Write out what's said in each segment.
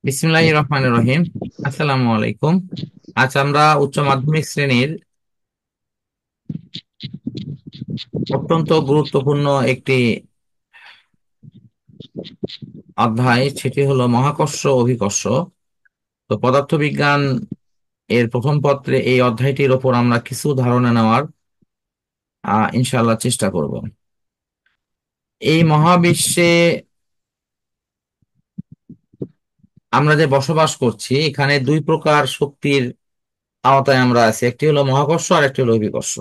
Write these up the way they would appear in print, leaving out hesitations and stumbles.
বিসমিল্লাহির রহমানির রহিম। আসসালামু আলাইকুম। আজ আমরা উচ্চ মাধ্যমিক শ্রেণীর অত্যন্ত গুরুত্বপূর্ণ একটি অধ্যায়, সেটি হলো মহাকর্ষ অভিকর্ষ। তো পদার্থবিজ্ঞান এর প্রথম পত্রে এই অধ্যায়টির ওপর আমরা কিছু ধারণা নেওয়ার ইনশাআল্লাহ চেষ্টা করব। এই মহাবিশ্বে আমরা যে বসবাস করছি, এখানে দুই প্রকার শক্তির আওতায় আমরা আছি, একটি হলো মহাকর্ষ আর একটি হলো অভিকর্ষ।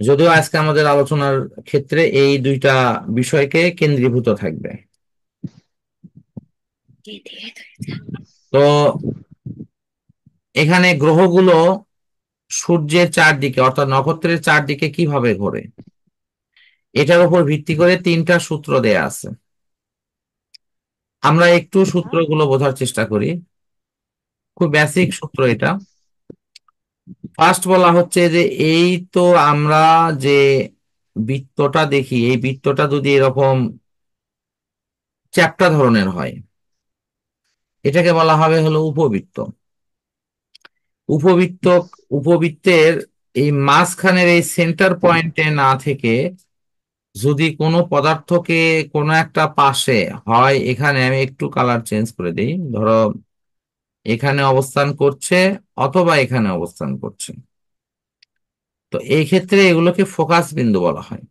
যদিও আজকে আমাদের আলোচনার ক্ষেত্রে এই দুইটা বিষয়কে কেন্দ্রীভূত থাকবে। তো এখানে গ্রহগুলো সূর্যের চারদিকে অর্থাৎ নক্ষত্রের চারদিকে কিভাবে ঘোরে, এটার উপর ভিত্তি করে তিনটা সূত্র দেয়া আছে। আমরা একটু সূত্রগুলো বোঝার চেষ্টা করি। খুব বেসিক সূত্র এটা। ফার্স্ট বলা হচ্ছে যে এই তো আমরা যে বৃত্তটা দেখি, এই বৃত্তটা যদি এরকম চ্যাপ্টা ধরনের হয়, এটাকে বলা হবে হলো উপবৃত্ত। উপবৃত্ত উপবৃত্তের এই মাঝখানের এই সেন্টার পয়েন্টে না থেকে যদি কোনো পদার্থকে কোনো একটা পাশে হয়, এখানে আমি একটু কালার চেঞ্জ করে দিই, ধরো এখানে অবস্থান করছে অথবা এখানে অবস্থান করছে, তো এই ক্ষেত্রে এগুলোকে ফোকাস বিন্দু বলা হয়।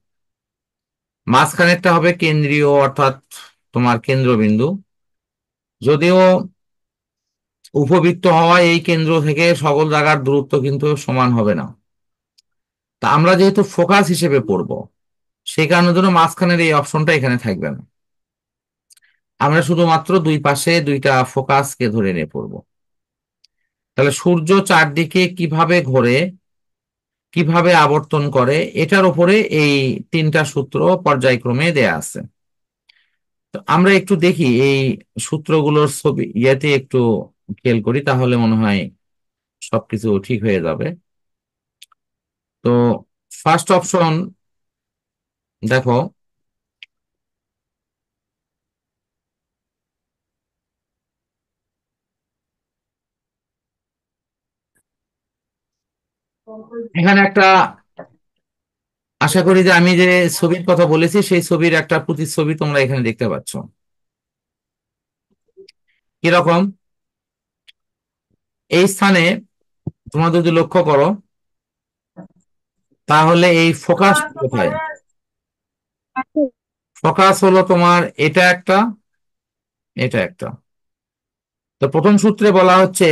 মাঝখানেরটা হবে কেন্দ্রীয় অর্থাৎ তোমার কেন্দ্রবিন্দু। যদিও উপবৃত্ত হওয়ায় এই কেন্দ্র থেকে সকল জায়গার দূরত্ব কিন্তু সমান হবে না, তা আমরা যেহেতু ফোকাস হিসেবে পড়বো, সেই কারণের জন্য মাঝখানের এই অপশনটা এখানে থাকবে না। আমরা শুধুমাত্র দুই পাশে দুইটা ফোকাসকে ধরে নিয়ে পড়বো। তাহলে সূর্য চারদিকে কিভাবে ঘোরে, কিভাবে আবর্তন করে, এটার উপরে এই তিনটা সূত্র পর্যায়ক্রমে দেয়া আছে। তো আমরা একটু দেখি এই সূত্রগুলোর ছবি ইয়েতে একটু খেয়াল করি, তাহলে মনে হয় সবকিছু ঠিক হয়ে যাবে। তো ফার্স্ট অপশন দেখো, এখানে একটা, আশা করি যে আমি যে ছবির কথা বলেছি সেই ছবির একটা প্রতিচ্ছবি তোমরা এখানে দেখতে পাচ্ছ। কিরকম? এই স্থানে তোমরা যদি লক্ষ্য করো, তাহলে এই ফোকাস কোথায়? ফোকাস হলো তোমার এটা একটা, এটা একটা। তো প্রথম সূত্রে বলা হচ্ছে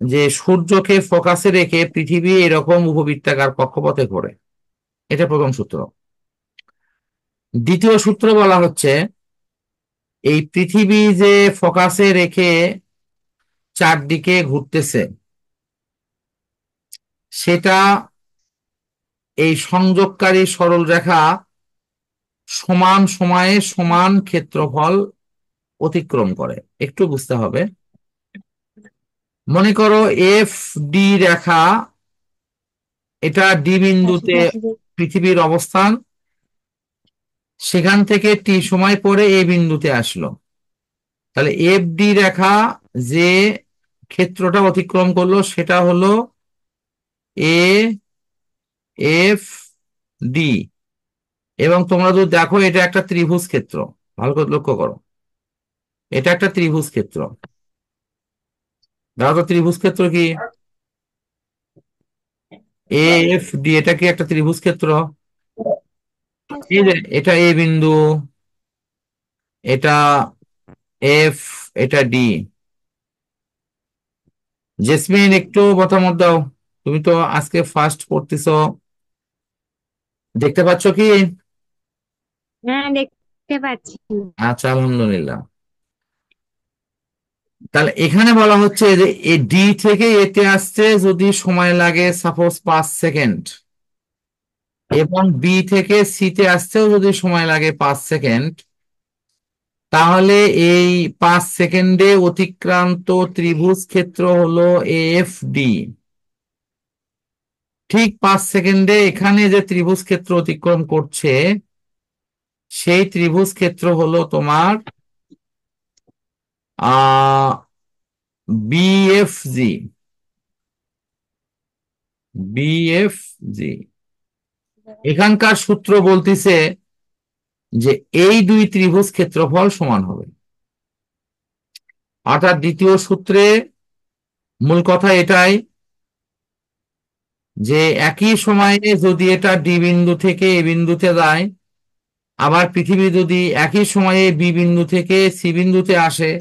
যে সূর্যকে ফোকাসে রেখে পৃথিবী এরকম উপবৃত্তাকার কক্ষপথে ঘোরে। এটা প্রথম সূত্র। দ্বিতীয় সূত্রে বলা হচ্ছে এই পৃথিবী যে ফোকাসে রেখে চারদিকে ঘুরতেছে, সেটা এই সংযোগকারী সরল রেখা সমান সময়ে সমান ক্ষেত্রফল অতিক্রম করে। একটু বুঝতে হবে। মনে করো এফ ডি রেখা, এটা ডি বিন্দুতে পৃথিবীর অবস্থান, সেখান থেকে টি সময় পরে এ বিন্দুতে আসলো। তাহলে এফ ডি রেখা যে ক্ষেত্রটা অতিক্রম করলো সেটা হলো এ এফ ডি। এবং তোমরা যদি দেখো এটা একটা ত্রিভুজ ক্ষেত্র, ভালো করে লক্ষ্য করো, এটা একটা ত্রিভুজ ক্ষেত্র। দেখো তো ত্রিভুজ ক্ষেত্র কি? এ এফ ডি এটা কি একটা ত্রিভুজ ক্ষেত্র? এই যে এটা এ বিন্দু, এটা এফ, এটা ডি। জেসমিন একটু মতামত দাও, তুমি তো আজকে ফার্স্ট পড়তেছো, দেখতে পাচ্ছ কি? হ্যাঁ, দেখতে পাচ্ছি। আচ্ছা, আলহামদুলিল্লাহ। তাহলে এখানে বলা হচ্ছে যে এই ডি থেকে এতে আসতে যদি সময় লাগে সাপোজ 5 সেকেন্ড, এবং বি থেকে সি তে আসতেও যদি সময় লাগে 5 সেকেন্ড, তাহলে এই 5 সেকেন্ডে অতিক্রান্ত ত্রিভুজ ক্ষেত্র হলো এফ ডি। ঠিক 5 সেকেন্ডে এখানে যে ত্রিভুজ ক্ষেত্র অতিক্রম করছে, সেই ত্রিভুজ ক্ষেত্র হলো তোমার আহ বিএফজি, বিএফজি এখানকার সূত্র বলতিছে যে এই দুই ত্রিভুজ ক্ষেত্রফল সমান হবে। অর্থাৎ দ্বিতীয় সূত্রে মূল কথা এটাই যে একই সময়ে যদি এটা ডি বিন্দু থেকে এ বিন্দুতে যায়, আবার পৃথিবী যদি একই সময়ে বি বিন্দু থেকে সি বিন্দুতে আসে,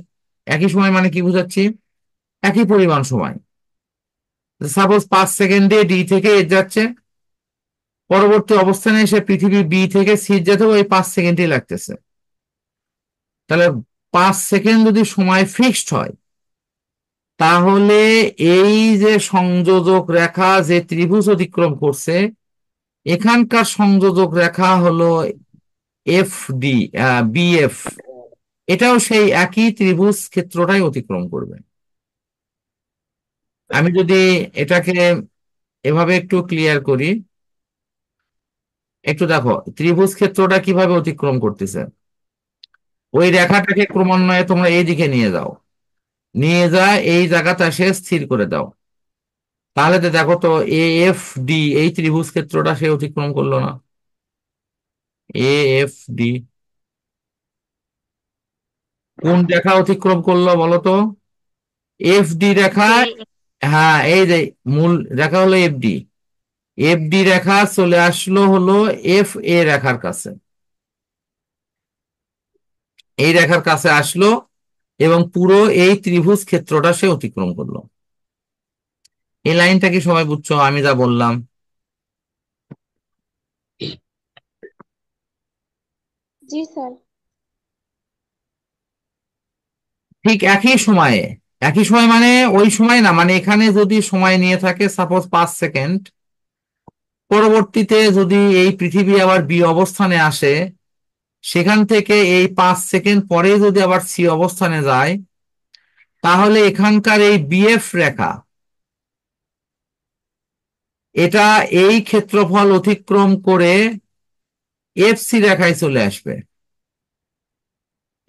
একই সময় মানে কি বুঝাচ্ছি, একই পরিমাণ সময়। সাপোজ 5 সেকেন্ডে ডি থেকে এ যাচ্ছে, পরবর্তী অবস্থানে এসে পৃথিবী বি থেকে সি যেতেও ওই 5 সেকেন্ডই লাগতেছে। তাহলে 5 সেকেন্ড যদি সময় ফিক্সড হয়, তাহলে এই যে সংযোজক রেখা যে ত্রিভুজ অতিক্রম করছে, এখানকার সংযোজক রেখা হলো এফ ডি, বিএফ, এটাও সেই একই ত্রিভুজ ক্ষেত্রটাই অতিক্রম করবে। আমি যদি এটাকে এভাবে একটু ক্লিয়ার করি, একটু দেখো ত্রিভুজ ক্ষেত্রটা কিভাবে অতিক্রম করতেছে। ওই রেখাটাকে ক্রমান্বয়ে তোমরা এই দিকে নিয়ে যাও, নিয়ে যা এই জায়গাটা সে স্থির করে দাও। তাহলে তো দেখো তো এ এফ ডি এই ত্রিভুজ ক্ষেত্রটা সে অতিক্রম করলো না? এ এফ ডি কোন রেখা অতিক্রম করলো বলো তো? এফ ডি রেখা। যে হ্যাঁ, এই যে মূল রেখা হলো এফ ডি, এফ ডি রেখা চলে আসলো হলো এফ এ রেখার কাছে, এই রেখার কাছে আসলো এবং পুরো এই ত্রিভুজ ক্ষেত্রটা সে অতিক্রম করলো। এই লাইনটা কি সবাই বুঝছো আমি যা বললাম? জি স্যার। ঠিক একই সময়ে, একই সময় মানে ওই সময় না, মানে এখানে যদি সময় নিয়ে থাকে সাপোজ 5 সেকেন্ড, পরবর্তীতে যদি এই পৃথিবী আবার বি অবস্থানে আসে, সেখান থেকে এই 5 সেকেন্ড পরে যদি আবার সি অবস্থানে যায়, তাহলে এখানকার এই বিএফ রেখা এটা এই ক্ষেত্রফল অতিক্রম করে এফ সি রেখায় চলে আসবে।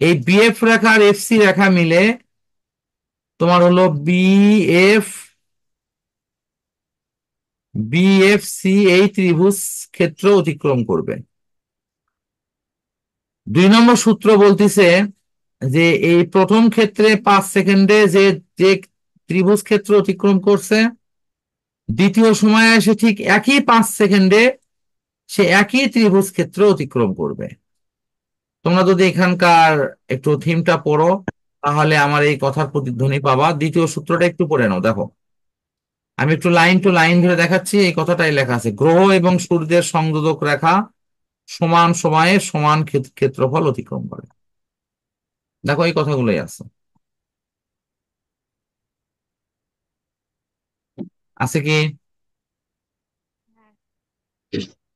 এই বিএফ রেখা আর এফ সি রেখা মিলে তোমার হলো বিএফ, বিএফসি এই ত্রিভুজ ক্ষেত্র অতিক্রম করবে। 2 নম্বর সূত্র বলতিছে যে এই প্রথম ক্ষেত্রে 5 সেকেন্ডে যে যে ত্রিভুজ ক্ষেত্র অতিক্রম করছে, দ্বিতীয় সময়ে এসে ঠিক একই 5 সেকেন্ডে সে একই ত্রিভুজ ক্ষেত্র অতিক্রম করবে। তোমরা যদি এখানকার একটু থিমটা পড়ো, তাহলে আমার এই কথার প্রতিধ্বনি পাবা। দ্বিতীয় সূত্রটা একটু পড়ে নাও, দেখো আমি একটু লাইন টু লাইন ধরে দেখাচ্ছি। এই কথাটাই লেখা আছে, গ্রহ এবং সূর্যের সংযোজক রেখা সমান সময়ে সমান ক্ষেত্রফল অতিক্রম করে। দেখো এই কথাগুলোই আছে, আছে কি?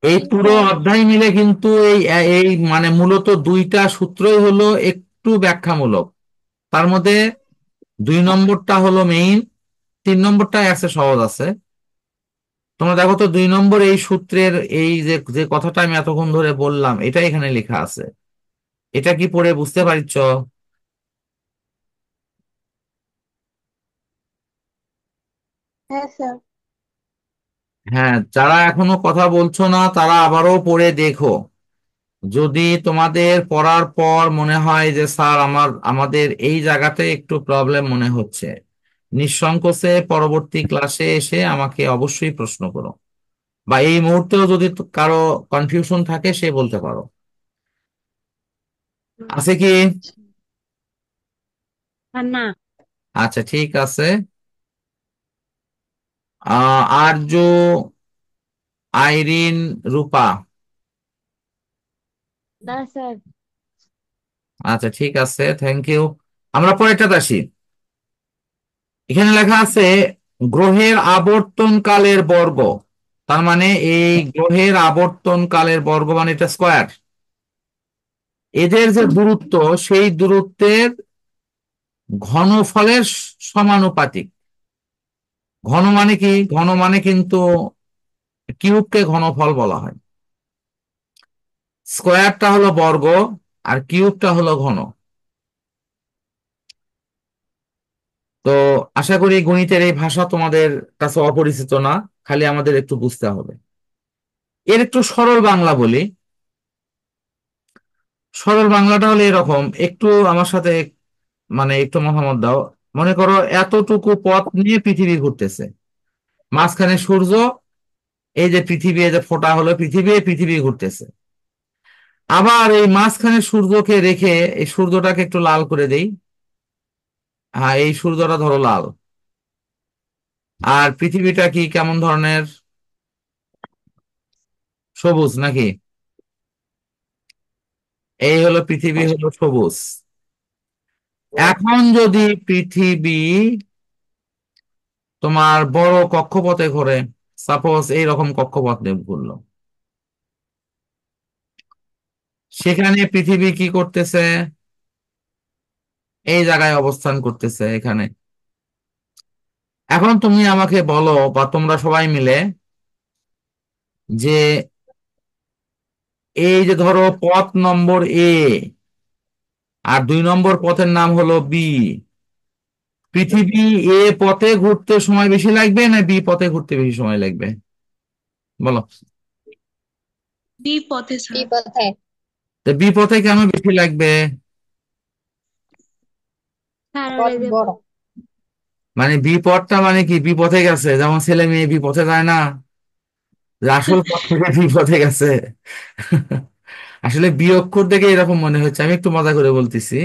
এই জি পুরো স্যার। অধ্যায় মিলে কিন্তু এই এই মানে মূলত দুইটা সূত্রই হলো একটু ব্যাখ্যামূলক। তার মধ্যে 2 নম্বরটা হলো মেইন, 3 নম্বরটা আছে সহজ আছে। তোমরা দেখো তো 2 নম্বর এই সূত্রের এই যে যে কথাটা আমি এতক্ষণ ধরে বললাম, এটা এখানে লেখা আছে। এটা কি পড়ে বুঝতে পারছ? হ্যাঁ স্যার। হ্যাঁ, যারা এখনো কথা বলছো না তারা আবারও পড়ে দেখো। যদি তোমাদের পড়ার পর মনে হয় যে স্যার আমাদের এই জায়গাতে একটু প্রবলেম মনে হচ্ছে, নিঃসংকোচে পরবর্তী ক্লাসে এসে আমাকে অবশ্যই প্রশ্ন করো, বা এই মুহূর্তেও যদি কারো কনফিউশন থাকে সে বলতে পারো। আছে কি? আর না। আচ্ছা ঠিক আছে। আরজু, আইরিন, রূপা। না স্যার। আচ্ছা ঠিক আছে, থ্যাংক ইউ। আমরা পরেরটাতে আসি। এখানে লেখা আছে গ্রহের আবর্তন কালের বর্গ। তার মানে এই গ্রহের আবর্তন কালের বর্গ মানে এটা স্কয়ার। এদের যে দূরত্ব, সেই দূরত্বের ঘনফলের সমানুপাতিক। ঘন মানে কি? ঘন মানে কিন্তু কিউবকে ঘনফল বলা হয়। স্কয়ারটা হলো বর্গ আর কিউবটা হলো ঘন। তো আশা করি গণিতের এই ভাষা তোমাদের কাছে অপরিচিত না, খালি আমাদের একটু বুঝতে হবে। এর একটু সরল বাংলা বলি। সরল বাংলাটা হলো এরকম, একটু আমার সাথে মানে একটু মতামত দাও। মনে করো এতটুকু পথ নিয়ে পৃথিবী ঘুরতেছে, মাঝখানে সূর্য, এই যে পৃথিবী, এই যে ফোঁটা হলো পৃথিবী, এই পৃথিবী ঘুরতেছে। আবার এই মাঝখানে সূর্যকে রেখে এই সূর্যটাকে একটু লাল করে দেই। হ্যাঁ, এই সূর্যটা ধরো লাল। আর পৃথিবীটা কি কেমন ধরনের? সবুজ নাকি? এই হলো পৃথিবী, হলো সবুজ। এখন যদি পৃথিবী তোমার বড় কক্ষপথে ঘোরে, সাপোজ এইরকম কক্ষপথে ঘুরলো, সেখানে পৃথিবী কি করতেছে? এই জায়গায় অবস্থান করতেছে, এখানে। এখন তুমি আমাকে বলো, বা তোমরা সবাই মিলে, যে এই যে ধরো পথ নম্বর এ, আর 2 নম্বর পথের নাম হলো বি, পৃথিবী এ পথে ঘুরতে সময় বেশি লাগবে না বি পথে ঘুরতে বেশি সময় লাগবে? বলো। বি পথে স্যার। বিপথে। তো বি পথে কেন বেশি লাগবে? স্যার পথ ওই যে বড়। মানে বি পথটা মানে কি, বিপথে গেছে, যেমন ছেলে মেয়ে বিপথে যায় না, যে আসল পথ থেকে বিপথে গেছে। আসলে বি অক্ষর দেখে এরকম মনে হচ্ছে, আমি একটু মজা করে বলতেছি।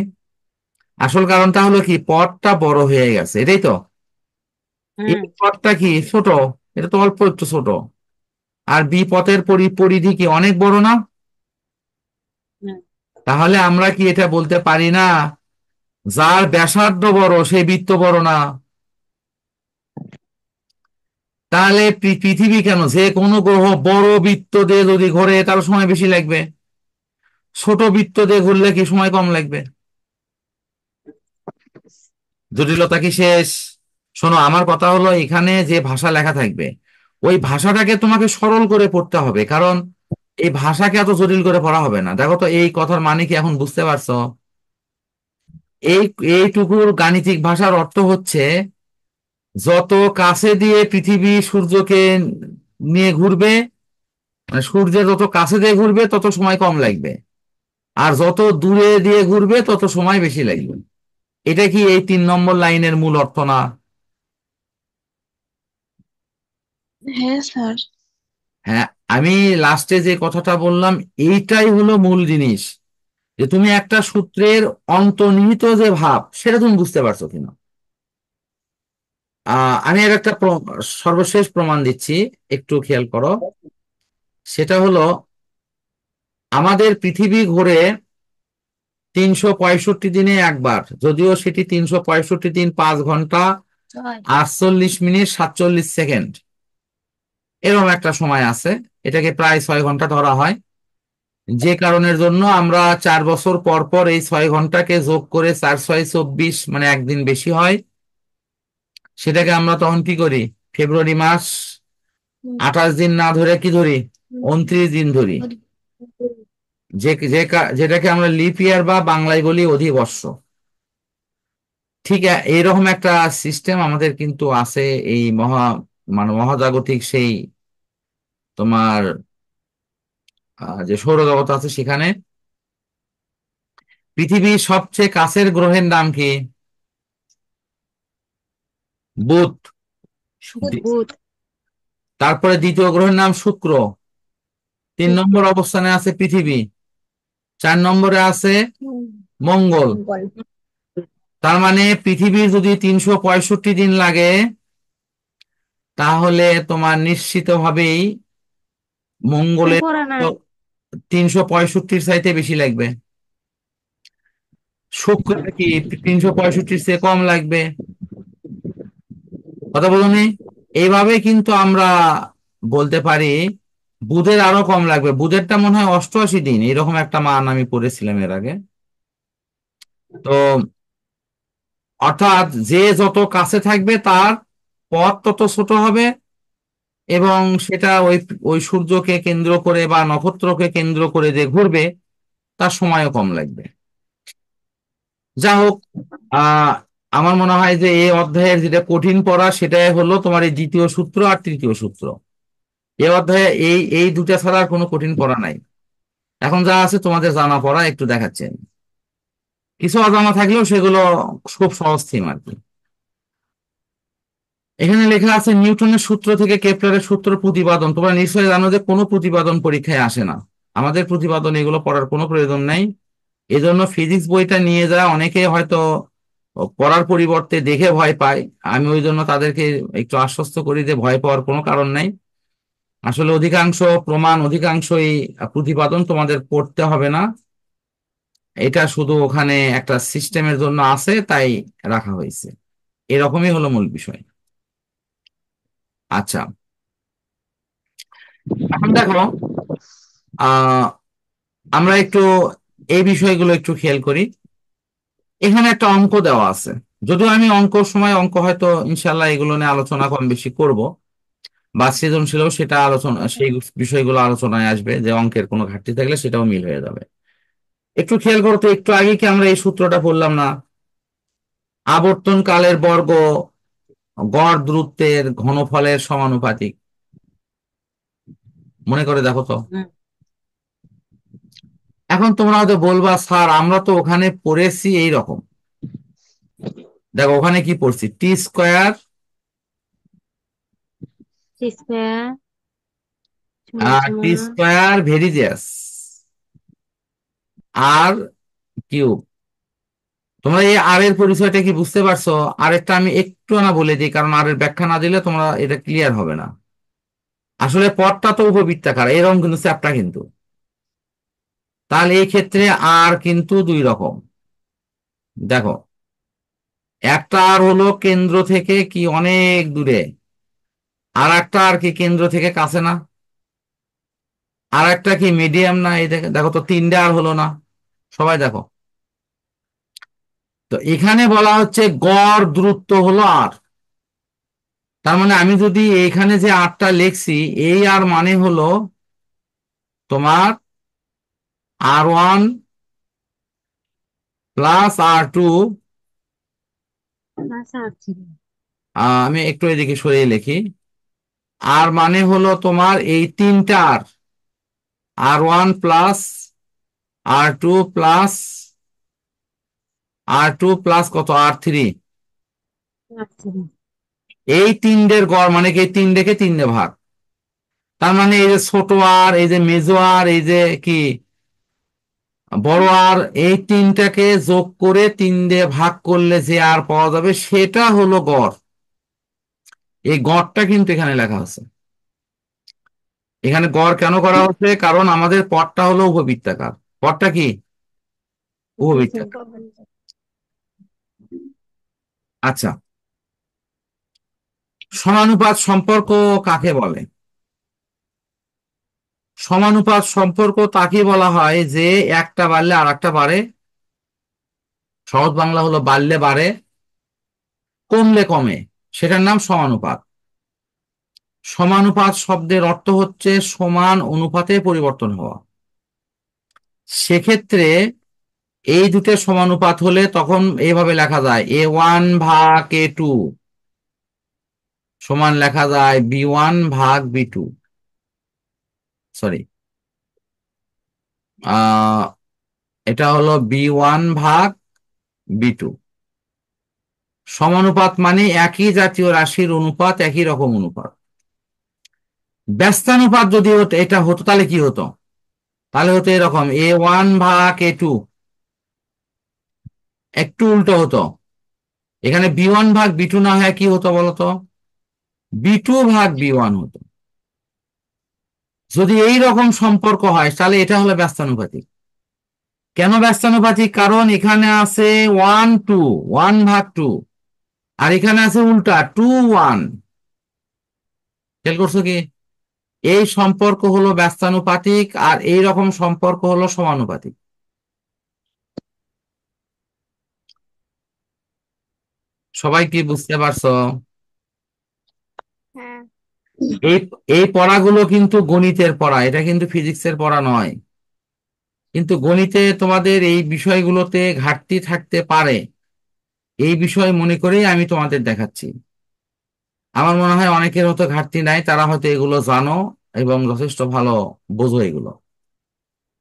আসল কারণটা হলো কি, পথটা বড় হয়ে গেছে, এটাই তো। এই হুম। পথটা কি ছোট, এটা তো অল্প একটু ছোট। আর বি পথের পরিধি কি অনেক বড় না? হুম। তাহলে আমরা কি এটা বলতে পারি না, যার ব্যাসার্ধ বড় সেই বৃত্ত বড় না? তাহলে পৃথিবী কেন, যে কোনো গ্রহ বড় বৃত্ত দিয়ে যদি ঘোরে তার সময় বেশি লাগবে, ছোট বৃত্ত দিয়ে ঘুরলে কি সময় কম লাগবে? জটিলতা কি শেষ? শোনো, আমার কথা হলো, এখানে যে ভাষা লেখা থাকবে ওই ভাষাটাকে তোমাকে সরল করে পড়তে হবে, কারণ এই ভাষাকে এত জটিল করে পড়া হবে না। দেখো তো, এই কথার মানে কি এখন বুঝতে পারছো? এই এইটুকুর গাণিতিক ভাষার অর্থ হচ্ছে, যত কাছে দিয়ে পৃথিবী সূর্যকে নিয়ে ঘুরবে, মানে সূর্যের যত কাছে দিয়ে ঘুরবে তত সময় কম লাগবে, আর যত দূরে দিয়ে ঘুরবে তত সময় বেশি লাগবে। এটা কি এই 3 নম্বর লাইনের মূল অর্থ না? হ্যাঁ স্যার। হ্যাঁ। আমি লাস্টে যে কথাটা বললাম, এইটাই হলো মূল জিনিস, যে তুমি একটা সূত্রের অন্তর্নিহিত যে ভাব সেটা তুমি বুঝতে পারছো কিনা। আমি এর একটা সর্বশেষ প্রমাণ দিচ্ছি, একটু খেয়াল করো। সেটা হলো, আমাদের পৃথিবী ঘোরে 365 দিনে একবার, যদিও সেটি 365 দিন 5 ঘন্টা 48 মিনিট 47 সেকেন্ড, এরকম একটা সময় আছে। এটাকে প্রায় 6 ঘন্টা ধরা হয়, যে কারণের জন্য আমরা 4 বছর পর পর এই 6 ঘন্টাকে যোগ করে 4 6 24, মানে একদিন বেশি হয়। সেটাকে আমরা তখন কি করি, ফেব্রুয়ারি মাস হুম, 28 দিন না ধরে কি ধরি, হুম, 29 দিন ধরি, হুম। যেটাকে আমরা লিপ ইয়ার বা বাংলায় বলি অধিবর্ষ। ঠিক এইরকম একটা সিস্টেম আমাদের কিন্তু আছে, এই মানে মহাজাগতিক সেই তোমার যে সৌরজগৎ আছে সেখানে। পৃথিবীর সবচেয়ে কাছের গ্রহের নাম কি? বুধ। দি- বুধ। তারপরে দ্বিতীয় গ্রহের নাম শুক্র। 3 নম্বর শুক্র। অবস্থানে আছে পৃথিবী। 4 নম্বরে আছে হুম। মঙ্গল। মঙ্গল। তার মানে পৃথিবীর যদি 365 দিন লাগে, তাহলে তোমার নিশ্চিতভাবেই মঙ্গলের উপরে না। 365-র চাইতে বেশি লাগবে। শুক্র কি 365-র চেয়ে কম লাগবে? কথা বলুন। এইভাবে কিন্তু আমরা বলতে পারি বুধের আরো কম লাগবে, বুধেরটা মনে হয় 88 দিন, এরকম একটা মান আমি পড়েছিলাম এর আগে। তো অর্থাৎ যে যত কাছে থাকবে তার পথ তত ছোট হবে, এবং সেটা ওই ওই সূর্যকে কেন্দ্র করে বা নক্ষত্রকে কেন্দ্র করে যে ঘুরবে তার সময়ও কম লাগবে। যা হোক, আহ আমার মনে হয় যে এই অধ্যায়ের যেটা কঠিন পড়া সেটাই হলো তোমার এই দ্বিতীয় সূত্র আর তৃতীয় সূত্র। এই অধ্যায়ে এই এই দুটা ছাড়া আর কোনো কঠিন পড়া নাই। এখন যা আছে তোমাদের জানা পড়া একটু দেখাচ্ছেন, কিছু অজানা থাকলেও সেগুলো খুব সহজ থিম আর কি। এখানে লেখা আছে নিউটনের সূত্র থেকে কেপলারের সূত্র প্রতিপাদন। তোমরা নিশ্চয়ই জানো যে কোনো প্রতিপাদন পরীক্ষায় আসে না, আমাদের প্রতিপাদন এগুলো পড়ার কোনো প্রয়োজন নাই। এজন্য ফিজিক্স বইটা নিয়ে যায় অনেকে হয়তো পড়ার পরিবর্তে দেখে ভয় পায়। আমি ওই জন্য তাদেরকে একটু আশ্বস্ত করি যে ভয় পাওয়ার কোনো কারণ নাই। আসলে অধিকাংশ প্রমাণ, অধিকাংশই প্রতিপাদন তোমাদের পড়তে হবে না, এটা শুধু ওখানে একটা সিস্টেমের জন্য আছে তাই রাখা হয়েছে। এরকমই হলো মূল বিষয়। আচ্ছা, এখন দেখো, আহ আমরা একটু এই বিষয়গুলো একটু খেয়াল করি। এখানে একটা অঙ্ক দেওয়া আছে, যদিও আমি অঙ্কর সময় অঙ্ক হয়তো ইনশাল্লাহ এগুলো নিয়ে আলোচনা কম বেশি করব, বা সৃজনশীলও সেটা আলোচনা, সেই বিষয়গুলো আলোচনায় আসবে যে অঙ্কের কোনো ঘাটতি থাকলে সেটাও মিল হয়ে যাবে। একটু খেয়াল করো তো, একটু আগে কি আমরা এই সূত্রটা বললাম না, আবর্তন কালের বর্গ গড় দূরত্বের ঘনফলের সমানুপাতিক? মনে করে দেখো তো। হুম। এখন তোমরা হয়তো বলবা স্যার আমরা তো ওখানে পড়েছি এই রকম। দেখো ওখানে কি পড়ছি, টি স্কোয়ার সি স্কোয়ার সমান টি সমান স্কোয়ার ভেরিজিয়াস আর কিউব। তোমরা এই আর এর পরিচয়টা কি বুঝতে পারছো? আরেকটা আমি একটু না বলে দিই, কারণ আর এর ব্যাখ্যা না দিলে তোমরা এটা ক্লিয়ার হবে না। আসলে পথটা তো উপবৃত্তাকার, এরকম কিন্তু চ্যাপ্টা কিন্তু। তাহলে এই ক্ষেত্রে আর কিন্তু দুই রকম। দেখো, একটা আর হলো কেন্দ্র থেকে কি অনেক দূরে, আর একটা আর কি কেন্দ্র থেকে কাছে না, আর একটা কি মিডিয়াম না। এই দেখো দেখো তো, তিনটা আর হলো না। সবাই দেখো তো, এখানে বলা হচ্ছে গড় দূরত্ব হলো আর। তার মানে আমি যদি এইখানে যে আরটা লিখছি, এই আর মানে হলো তোমার R1 প্লাস R2। প্লাস আর থ্রি। আমি একটু এদিকে সরিয়ে লিখি, আর মানে হলো তোমার এই তিনটা আর, R1 plus R2 plus R2 plus কত R3। আর থ্রি। এই তিনটের গড় মানে কি, এই তিনটেকে তিনটে ভাগ। তার মানে এই যে ছোট আর, এই যে মেজো আর, এই যে কি বড় আর, এই তিনটাকে যোগ করে তিন দিয়ে ভাগ করলে যে আর পাওয়া যাবে সেটা হলো গড়। এই গড়টা কিন্তু এখানে লেখা আছে। এখানে গড় কেন করা হচ্ছে, কারণ আমাদের পথটা হলো উপবৃত্তাকার। পথটা কি? উপবৃত্তাকার। আচ্ছা, সমানুপাত সম্পর্ক কাকে বলে? সমানুপাত সম্পর্ক তাকে বলা হয় যে একটা বাড়লে আর একটা বাড়ে। সহজ বাংলা হলো বাড়লে বাড়ে, কমলে কমে, সেটার নাম সমানুপাত। সমানুপাত শব্দের অর্থ হচ্ছে সমান অনুপাতে পরিবর্তন হওয়া। সেক্ষেত্রে এই দুটো সমানুপাত হলে তখন এইভাবে লেখা যায় A1 ভাগ A2 সমান লেখা যায় B1 ভাগ B2। সরি, আহ এটা হলো B1 ভাগ B2। সমানুপাত মানে একই জাতীয় রাশির অনুপাত, একই রকম অনুপাত। ব্যস্তানুপাত যদি হতো, এটা হতো তাহলে কি হতো? তাহলে হতো এরকম A1 ভাগ A2, একটু উল্টো হতো। এখানে B1 ভাগ B2 না হয় কি হতো বলতো, B2 ভাগ B1 হতো। যদি এই রকম সম্পর্ক হয় তাহলে এটা হলো ব্যস্তানুপাতিক। কেন ব্যস্তানুপাতিক? কারণ এখানে আছে 1 2, 1/2, আর এখানে আছে উল্টা 2 1। খেয়াল করছো কি? এই সম্পর্ক হলো ব্যস্তানুপাতিক আর এই রকম সম্পর্ক হলো সমানুপাতিক। সবাই কি বুঝতে পারছো? হ্যাঁ। এই এই পড়াগুলো কিন্তু গণিতের পড়া, এটা কিন্তু ফিজিক্সের পড়া নয়। কিন্তু গণিতে তোমাদের এই বিষয়গুলোতে ঘাটতি থাকতে পারে, এই বিষয় মনে করেই আমি তোমাদের দেখাচ্ছি। আমার মনে হয় অনেকের হয়তো ঘাটতি নাই, তারা হয়তো এগুলো জানো এবং যথেষ্ট ভালো বোঝো এগুলো,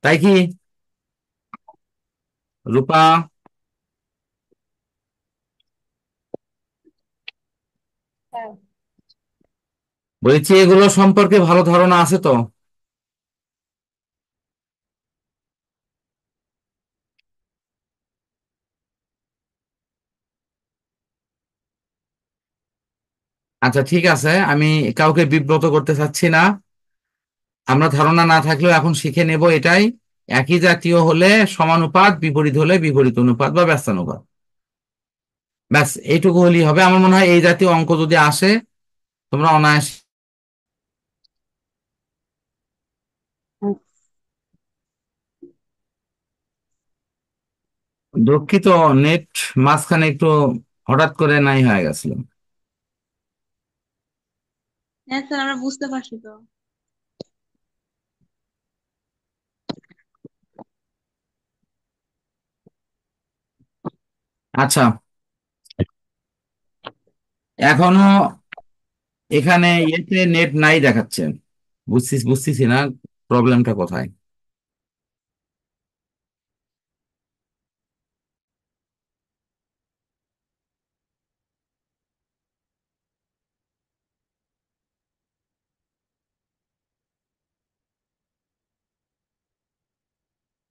তাই কি রূপা? হ্যাঁ। বলছি এগুলো সম্পর্কে ভালো ধারণা আছে তো? আচ্ছা ঠিক আছে, আমি কাউকে বিব্রত করতে চাচ্ছি না। আমরা ধারণা না থাকলেও এখন শিখে নেব এটাই, একই জাতীয় হলে সমানুপাত, বিপরীত হলে বিপরীত অনুপাত বা ব্যস্তানুপাত। ব্যাস এইটুকু হলেই হবে। আমার মনে হয় এই জাতীয় অঙ্ক যদি আসে তোমরা অনায়াস। দুঃখিত, নেট মাঝখানে একটু হঠাৎ করে নাই হয়ে গেছিল। হ্যাঁ স্যার, আমরা বুঝতে পারছি তো। আচ্ছা, এখনো এখানে ইয়েতে নেট নাই দেখাচ্ছে। বুঝতেছি না প্রবলেমটা কোথায়।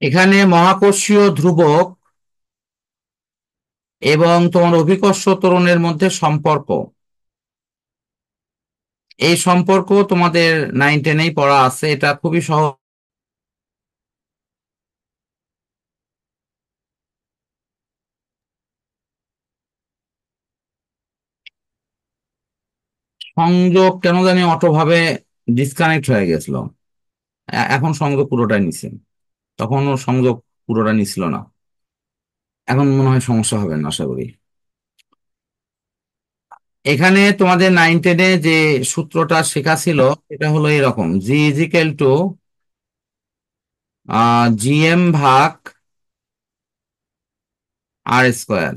এখানে মহাকর্ষীয় ধ্রুবক এবং তোমার অভিকর্ষ ত্বরণের মধ্যে সম্পর্ক, এই সম্পর্ক তোমাদের 9-10-এই পড়া আছে, এটা খুবই সহজ। সংযোগ কেন জানি অটো ভাবে ডিসকানেক্ট হয়ে গেছিল। এখন সংযোগ পুরোটাই নিছে, তখন ও সংযোগ পুরোটা নিছিল না। এখন মনে হয় সমস্যা হবে না আশা করি। এখানে তোমাদের 9-10-এ যে সূত্রটা শেখা ছিল এটা হলো এরকম: জি ইজিক্যাল টু জিএম ভাগ আর স্কোয়ার,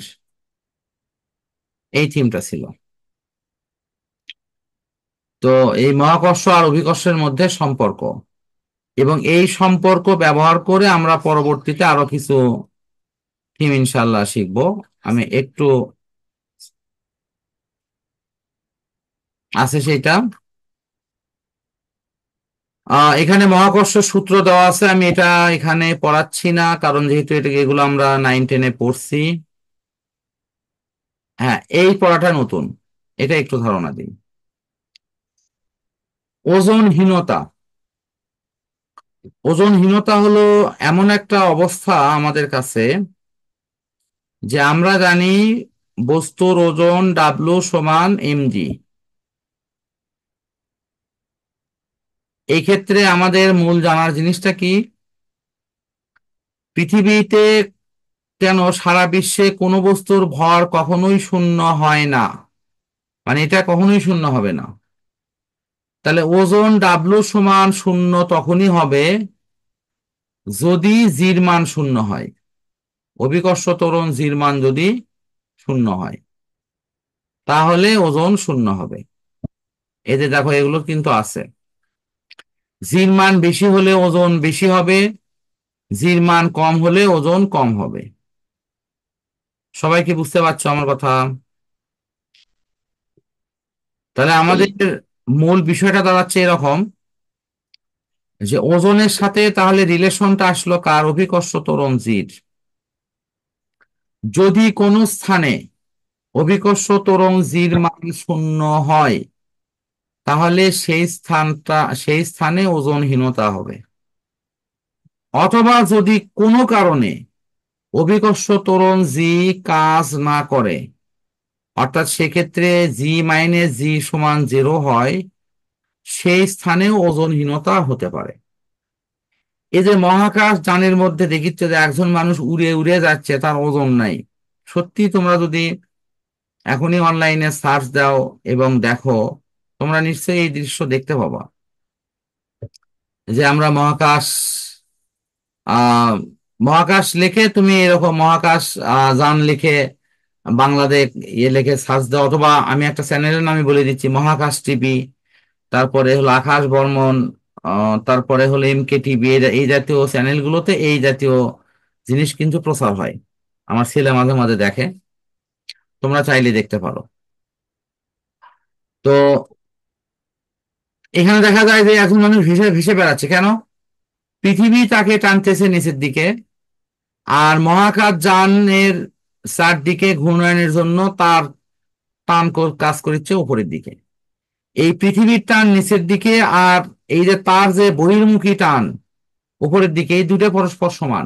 এই থিমটা ছিল। তো এই মহাকর্ষ আর অভিকর্ষের মধ্যে সম্পর্ক, এবং এই সম্পর্ক ব্যবহার করে আমরা পরবর্তীতে আরো কিছু থিম ইনশাল্লাহ শিখবো। আমি একটু আছে সেটা। এখানে মহাকর্ষ সূত্র দেওয়া আছে, আমি এটা এখানে পড়াচ্ছি না, কারণ যেহেতু এটা এগুলো আমরা 9-10-এ পড়ছি। হ্যাঁ, এই পড়াটা নতুন, এটা একটু ধারণা দিই। ওজনহীনতা। ওজনহীনতা হলো এমন একটা অবস্থা আমাদের কাছে, যে আমরা জানি বস্তুর ওজন ডাব্লু সমান mg। এই ক্ষেত্রে আমাদের মূল জানার জিনিসটা কি, পৃথিবীতে কেন সারা বিশ্বে কোনো বস্তুর ভর কখনোই শূন্য হয় না, মানে এটা কখনোই শূন্য হবে না। তাহলে ওজন ডাব্লু সমান শূন্য তখনই হবে যদি জির মান শূন্য হয়, অভিকর্ষ ত্বরণ জির মান যদি শূন্য হয়, তাহলে ওজন শূন্য হবে। এই যে দেখো এগুলো কিন্তু আছে, জির মান বেশি হলে ওজন বেশি হবে, জির মান কম হলে ওজন কম হবে। সবাই কি বুঝতে পারছো আমার কথা? তাহলে আমাদের মূল বিষয়টা দাঁড়াচ্ছে এরকম, যে ওজনের সাথে তাহলে রিলেশনটা আসলো কার, অভিকর্ষ ত্বরণ জির। যদি কোনো স্থানে অভিকর্ষ ত্বরণ জির মান শূন্য হয়, তাহলে সেই স্থানে ওজনহীনতা হবে। অথবা যদি কোনো কারণে অভিকর্ষ ত্বরণ জি কাজ না করে, অর্থাৎ সেক্ষেত্রে জি মাইনাস জি সমান 0 হয়, সেই স্থানেও ওজনহীনতা হতে পারে। এই যে মহাকাশ যানের মধ্যে দেখিচ্ছে যে একজন মানুষ উড়ে উড়ে যাচ্ছে, তার ওজন নাই। সত্যি তোমরা যদি এখনই অনলাইনে সার্চ দাও এবং দেখো, তোমরা নিশ্চয়ই এই দৃশ্য দেখতে পাবা, যে আমরা মহাকাশ আহ মহাকাশ লিখে তুমি এরকম মহাকাশ যান লিখে বাংলাদেশ লিখে সার্চ দাও, অথবা আমি একটা চ্যানেলের নামই বলে দিচ্ছি, মহাকাশ টিভি, তারপরে হলো আকাশ বর্মন, তারপরে হলো এমকে টিভি, এই জাতীয় চ্যানেলগুলোতে এই জাতীয় জিনিস কিন্তু প্রচার হয়। আমার ছেলে মাঝে মাঝে দেখে, তোমরা চাইলে দেখতে পারো। তো এখানে দেখা যায় যে এখন মানুষ ভেসে ভেসে বেড়াচ্ছে কেন? পৃথিবী তাকে টানতেছে নিচের দিকে, আর মহাকাশ যানের চারদিকে ঘূর্ণায়নের জন্য তার কাজ করছে উপরের দিকে। এই পৃথিবীর টান নিচের দিকে, আর এই যে তার যে বহির্মুখী টান উপরের দিকে, এই দুটো পরস্পর সমান।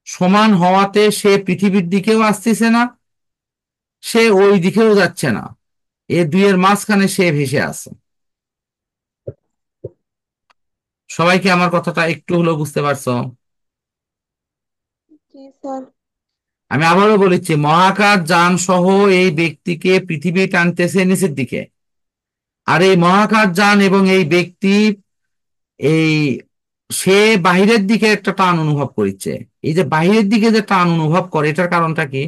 সমান হওয়াতে সে পৃথিবীর দিকেও আসতেছে না, সে ওই দিকেও যাচ্ছে না, এ দুইয়ের মাঝখানে সে ভেসে আছে। সবাইকে আমার কথাটা একটু হলেও বুঝতে পারছো? জি স্যার। আমি আবারও বলেছি, মহাকাশ যান সহ এই ব্যক্তিকে পৃথিবী টানতেছে নিচের দিকে, আর এই মহাকাশ যান এবং এই ব্যক্তি, এই সে বাহিরের দিকে একটা টান অনুভব করছে। এই যে বাহিরের দিকে যে টান অনুভব করে, এটার কারণটা কি?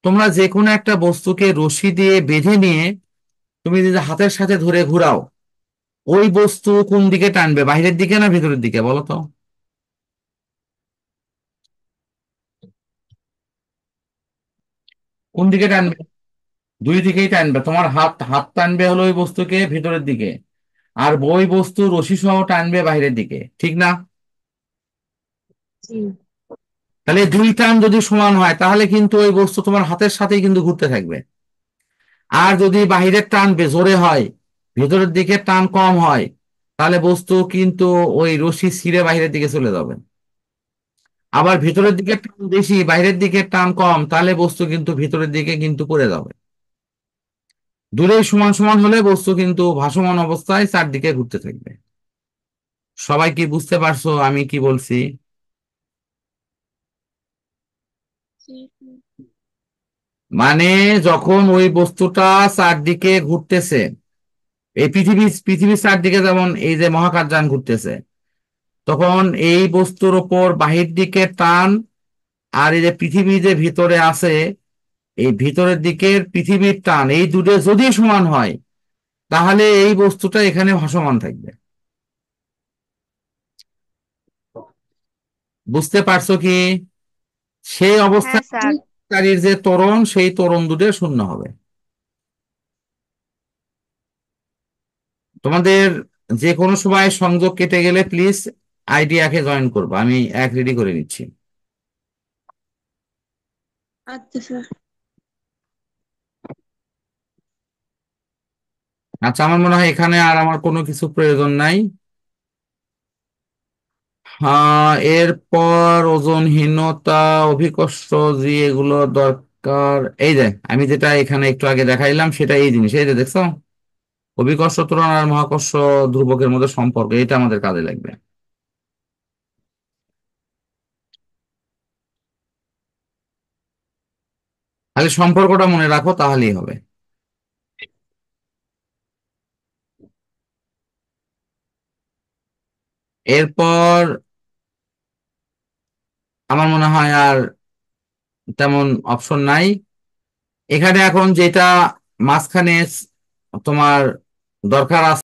তোমরা যে কোনো একটা বস্তুকে রশি দিয়ে বেঁধে নিয়ে তুমি যদি হাতের সাথে ধরে ঘোরাও, ওই বস্তু কোন দিকে টানবে, বাহিরের দিকে না ভিতরের দিকে, বলো তো? কোন দিকে টানবে? দুই দিকেই টানবে। তোমার হাত হাত টানবে হলো ওই বস্তুকে ভিতরের দিকে, আর ওই বস্তু রশি সহ টানবে বাইরের দিকে, ঠিক না? জি। তাহলে দুই টান যদি সমান হয়, তাহলে কিন্তু ওই বস্তু তোমার হাতের সাথেই কিন্তু ঘুরতে থাকবে। আর যদি বাহিরের টান জোরে হয়, ভেতরের দিকে টান কম হয়, তাহলে বস্তু কিন্তু ওই রশি ছিঁড়ে বাইরের দিকে চলে যাবে। আবার ভেতরের দিকে টান বেশি, বাইরের দিকে টান কম, তাহলে বস্তু কিন্তু ভিতরের দিকে কিন্তু পড়ে যাবে। দূরে সমান সমান হলে বস্তু কিন্তু ভাসমান অবস্থায় চারদিকে ঘুরতে থাকবে। সবাই কি বুঝতে পারছো আমি কি বলছি? জি স্যার। মানে যখন ওই বস্তুটা চারদিকে ঘুরতেছে, এই পৃথিবীর চারদিকে যেমন এই যে মহাকাশযান ঘুরতেছে, তখন এই বস্তুর ওপর বাহির দিকে টান, আর এই যে পৃথিবী যে ভিতরে আছে, এই ভিতরের দিকের পৃথিবীর টান, এই দুটো যদি সমান হয়, তাহলে এই বস্তুটা এখানে ভাসমান থাকবে। বুঝতে পারছো কি? সেই হ্যাঁ অবস্থায় স্যার। গাড়ির যে ত্বরণ, সেই ত্বরণ দুটো শূন্য হবে। তোমাদের যে কোনো সময় সংযোগ কেটে গেলে প্লিজ আইডিয়াকে জয়েন করবো, আমি এক রেডি করে নিচ্ছি। আচ্ছা স্যার। আচ্ছা, আমার মনে হয় এখানে আর আমার কোনো কিছু প্রয়োজন নাই। হ্যাঁ, এরপর ওজনহীনতা, অভিকর্ষ, জি এগুলো দরকার। এই যে আমি যেটা এখানে একটু আগে দেখাইলাম, সেটা এই জিনিস, এই যে দেখছো, অভিকর্ষ ত্বরণ আর মহাকর্ষ ধ্রুবকের মধ্যে সম্পর্ক, এটা আমাদের কাজে লাগবে। খালি সম্পর্কটা মনে রাখো, তাহলেই হবে। এরপর আমার মনে হয় আর তেমন অপশন নাই। এখানে এখন যেটা মাঝখানে তোমার দরকার আছে